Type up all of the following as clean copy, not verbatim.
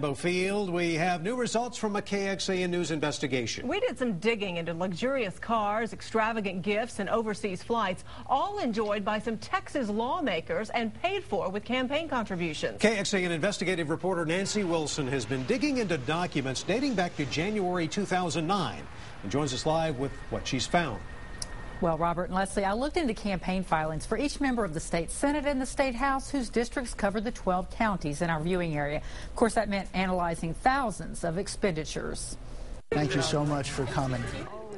Field, we have new results from a KXAN News investigation. We did some digging into luxurious cars, extravagant gifts, and overseas flights, all enjoyed by some Texas lawmakers and paid for with campaign contributions. KXAN investigative reporter Nancy Wilson has been digging into documents dating back to January 2009 and joins us live with what she's found. Well, Robert and Leslie, I looked into campaign filings for each member of the state Senate and the state House whose districts covered the 12 counties in our viewing area. Of course, that meant analyzing thousands of expenditures. Thank you so much for coming.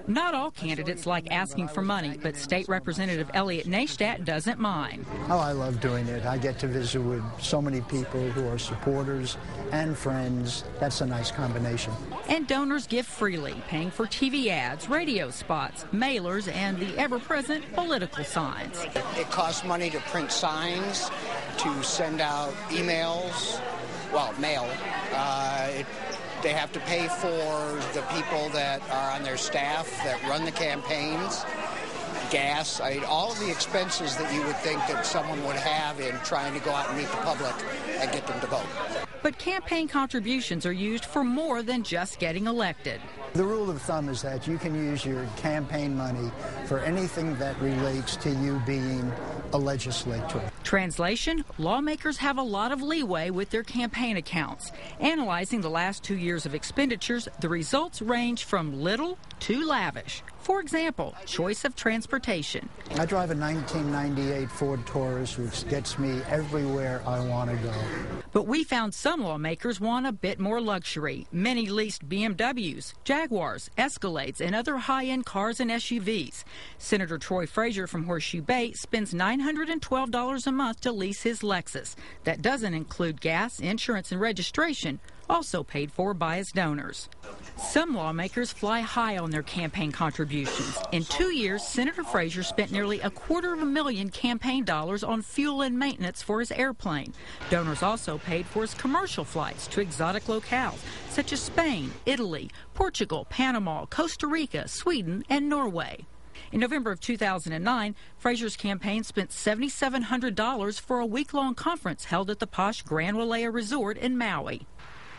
Not all candidates like asking for money, but State Representative Elliot Neistat doesn't mind. Oh, I love doing it. I get to visit with so many people who are supporters and friends. That's a nice combination. And donors give freely, paying for TV ads, radio spots, mailers, and the ever-present political signs. It costs money to print signs, to send out emails, well, mail. They have to pay for the people that are on their staff that run the campaigns, gas, all of the expenses that you would think that someone would have in trying to go out and meet the public and get them to vote. But campaign contributions are used for more than just getting elected. The rule of thumb is that you can use your campaign money for anything that relates to you being a legislator. Translation, lawmakers have a lot of leeway with their campaign accounts. Analyzing the last 2 years of expenditures, the results range from little to lavish. For example, choice of transportation. I drive a 1998 Ford Taurus, which gets me everywhere I want to go. But we found some lawmakers want a bit more luxury. Many leased BMWs, Jaguars, Escalades, and other high-end cars and SUVs. Senator Troy Frazier from Horseshoe Bay spends $912 a month to lease his Lexus. That doesn't include gas, insurance, and registration, also paid for by his donors. Some lawmakers fly high on their campaign contributions. In 2 years, Senator Frazier spent nearly $250,000 campaign dollars on fuel and maintenance for his airplane. Donors also paid for his commercial flights to exotic locales such as Spain, Italy, Portugal, Panama, Costa Rica, Sweden, and Norway. In November of 2009, Frazier's campaign spent $7,700 for a week-long conference held at the posh Grand Wailea Resort in Maui.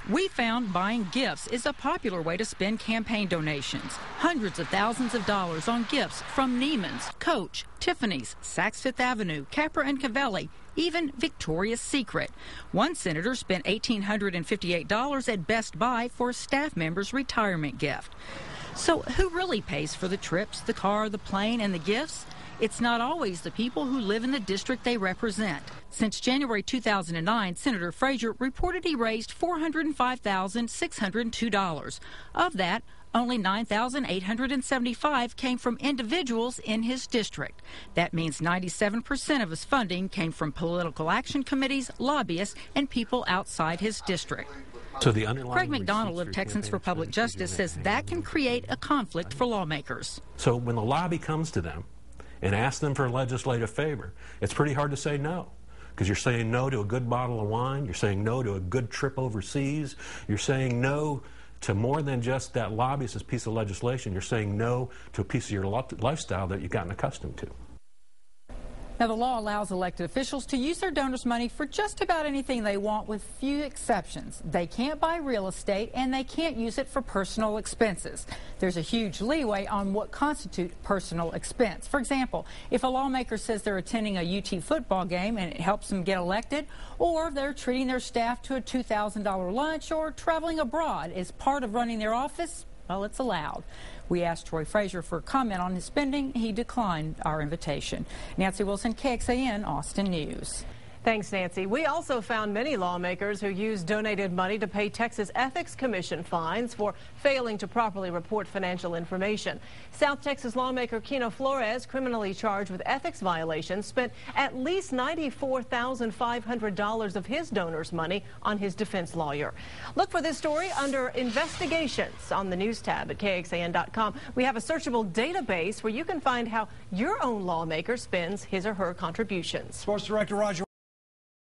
We found buying gifts is a popular way to spend campaign donations. Hundreds of thousands of dollars on gifts from Neiman's, Coach, Tiffany's, Saks Fifth Avenue, Capra and Cavelli, even Victoria's Secret. One senator spent $1,858 at Best Buy for a staff member's retirement gift. So who really pays for the trips, the car, the plane, and the gifts? It's not always the people who live in the district they represent. Since January 2009, Senator Frazier reported he raised $405,602. Of that, only $9,875 came from individuals in his district. That means 97% of his funding came from political action committees, lobbyists, and people outside his district. So Craig McDonald of Texans for Public Justice says that can create a conflict for lawmakers. So when the lobby comes to them and asks them for a legislative favor, it's pretty hard to say no. Because you're saying no to a good bottle of wine, you're saying no to a good trip overseas, you're saying no to more than just that lobbyist's piece of legislation, you're saying no to a piece of your lifestyle that you've gotten accustomed to. Now, the law allows elected officials to use their donors' money for just about anything they want, with few exceptions. They can't buy real estate, and they can't use it for personal expenses. There's a huge leeway on what constitutes personal expense. For example, if a lawmaker says they're attending a UT football game and it helps them get elected, or they're treating their staff to a $2,000 lunch, or traveling abroad as part of running their office, well, it's allowed. We asked Troy Frazier for a comment on his spending. He declined our invitation. Nancy Wilson, KXAN, Austin News. Thanks, Nancy. We also found many lawmakers who used donated money to pay Texas Ethics Commission fines for failing to properly report financial information. South Texas lawmaker Keno Flores, criminally charged with ethics violations, spent at least $94,500 of his donors' money on his defense lawyer. Look for this story under Investigations on the News tab at KXAN.com. We have a searchable database where you can find how your own lawmaker spends his or her contributions. Sports Director Roger